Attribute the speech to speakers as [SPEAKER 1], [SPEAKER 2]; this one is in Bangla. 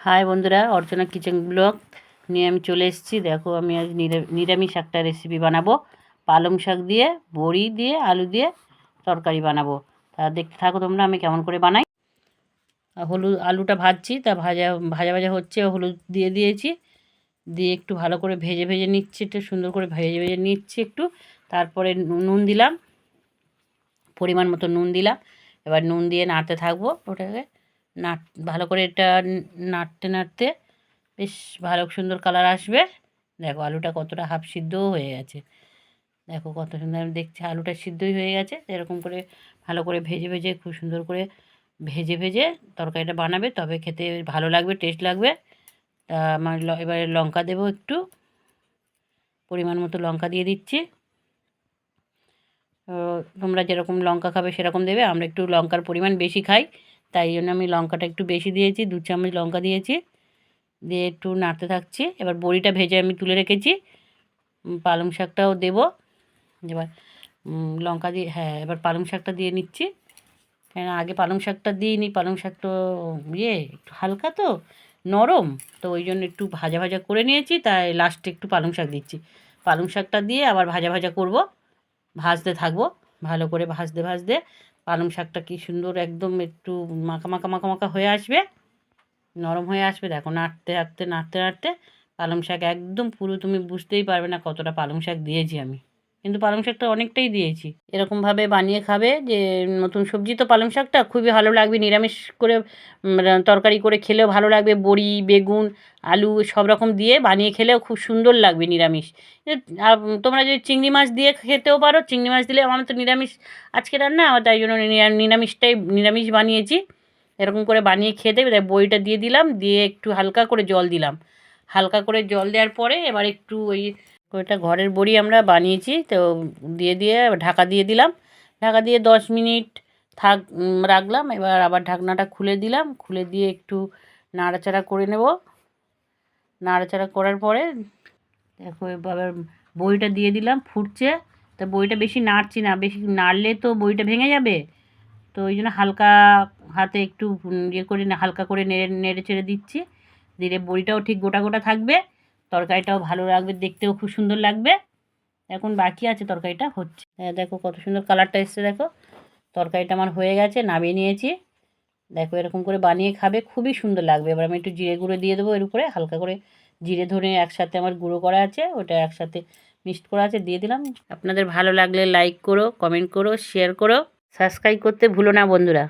[SPEAKER 1] হাই বন্ধুরা, অর্চনা কিচেন ব্লগ নিয়ে আমি চলে এসেছি। দেখো, আমি আজ নিরামিষ একটা রেসিপি বানাবো। পালং শাক দিয়ে, বড়ি দিয়ে, আলু দিয়ে তরকারি বানাবো। তা দেখতে থাকো তোমরা আমি কেমন করে বানাই। হলুদ, আলুটা ভাজছি, তা ভাজা ভাজা ভাজা হচ্ছে, হলুদ দিয়ে দিয়েছি, দিয়ে একটু ভালো করে ভেজে ভেজে নিচ্ছি, একটু সুন্দর করে ভেজে ভেজে নিচ্ছি একটু। তারপরে নুন দিলাম, পরিমাণ মতো নুন দিলাম। এবার নুন দিয়ে নাড়তে থাকবো ওটাকে। ভালো করে এটা নাড়তে নাড়তে বেশ ভালো সুন্দর কালার আসবে। দেখো আলুটা কতটা হাফ সিদ্ধও হয়ে গেছে। দেখো কত সুন্দর, আমি দেখছি আলুটা সিদ্ধই হয়ে গেছে। এরকম করে ভালো করে ভেজে ভেজে, খুব সুন্দর করে ভেজে ভেজে তরকারিটা বানাবে, তবে খেতে ভালো লাগবে, টেস্ট লাগবে। তা আমার এবারে লঙ্কা দেবো, একটু পরিমাণ মতো লঙ্কা দিয়ে দিচ্ছি। তোমরা যেরকম লঙ্কা খাবে সেরকম দেবে। আমরা একটু লঙ্কার পরিমাণ বেশি খাই, তাই জন্য আমি লঙ্কাটা একটু বেশি দিয়েছি, 2 চামচ লঙ্কা দিয়েছি। দিয়ে একটু নাড়তে থাকছি। এবার বড়িটা ভেজে আমি তুলে রেখেছি, পালং শাকটাও দেবো। এবার লঙ্কা দিয়ে, হ্যাঁ, এবার পালং শাকটা দিয়ে নিচ্ছি। কেন আগে পালং শাকটা দিইনি, পালং শাক তো একটু হালকা, তো নরম, তো ওই জন্য একটু ভাজা ভাজা করে নিয়েছি, তাই লাস্টে একটু পালং শাক দিচ্ছি। পালং শাকটা দিয়ে আবার ভাজা ভাজা করব, ভাজতে থাকবো। ভালো করে ভাজতে ভাজতে পালং শাকটা কি সুন্দর একদম একটু মাখা মাখা মাখা মাখা হয়ে আসবে, নরম হয়ে আসবে। দেখো নাড়তে নাড়তে নাড়তে নাড়তে পালং শাক একদম পুরো, তুমি বুঝতেই পারবে না কতটা পালং শাক দিয়েছি আমি, কিন্তু পালং শাকটা অনেকটাই দিয়েছি। এরকমভাবে বানিয়ে খাবে, যে নতুন সবজি তো পালং শাকটা খুবই ভালো লাগবে। নিরামিষ করে তরকারি করে খেলেও ভালো লাগবে। বড়ি, বেগুন, আলু সব রকম দিয়ে বানিয়ে খেলেও খুব সুন্দর লাগবে নিরামিষ। আর তোমরা যদি চিংড়ি মাছ দিয়ে খেতেও পারো, চিংড়ি মাছ দিলে, আমার তো নিরামিষ আজকে রান্না, আমার তাই জন্য নিরামিষ বানিয়েছি। এরকম করে বানিয়ে খেয়ে দেবে। বড়িটা দিয়ে দিলাম, দিয়ে একটু হালকা করে জল দিলাম। হালকা করে জল দেওয়ার পরে এবার একটু ওইটা ঘরের বড়ি আমরা বানিয়েছি, তো দিয়ে দিয়ে ঢাকা দিয়ে দিলাম। ঢাকা দিয়ে 10 মিনিট রাখলাম। এবার আবার ঢাকনাটা খুলে দিলাম, খুলে দিয়ে একটু নাড়াচাড়া করে নেব। নাড়াচাড়া করার পরে দেখো এবার বড়িটা দিয়ে দিলাম, ফুটছে। তা বড়িটা বেশি নাড়ছি না, বেশি নাড়লে তো বড়িটা ভেঙে যাবে। তো ওই জন্য হালকা হাতে একটু করে হালকা করে নেড়ে নেড়ে চেড়ে দিচ্ছি। দিলে বড়িটাও ঠিক গোটা গোটা থাকবে, তরকারিটাও ভালো লাগবে, দেখতেও খুব সুন্দর লাগবে। এখন বাকি আছে, তরকারিটা হচ্ছে। হ্যাঁ, দেখো কত সুন্দর কালারটা এসছে। দেখো তরকারিটা আমার হয়ে গেছে, নামিয়ে নিয়েছি। দেখো এরকম করে বানিয়ে খাবে, খুবই সুন্দর লাগবে। এবার আমি একটু জিরে গুঁড়ো দিয়ে দেবো এর উপরে, হালকা করে জিরে ধনে একসাথে আমার গুঁড়ো করা আছে, ওটা একসাথে মিক্সড করা আছে, দিয়ে দিলাম। আপনাদের ভালো লাগলে লাইক করো, কমেন্ট করো, শেয়ার করো, সাবস্ক্রাইব করতে ভুলো না বন্ধুরা।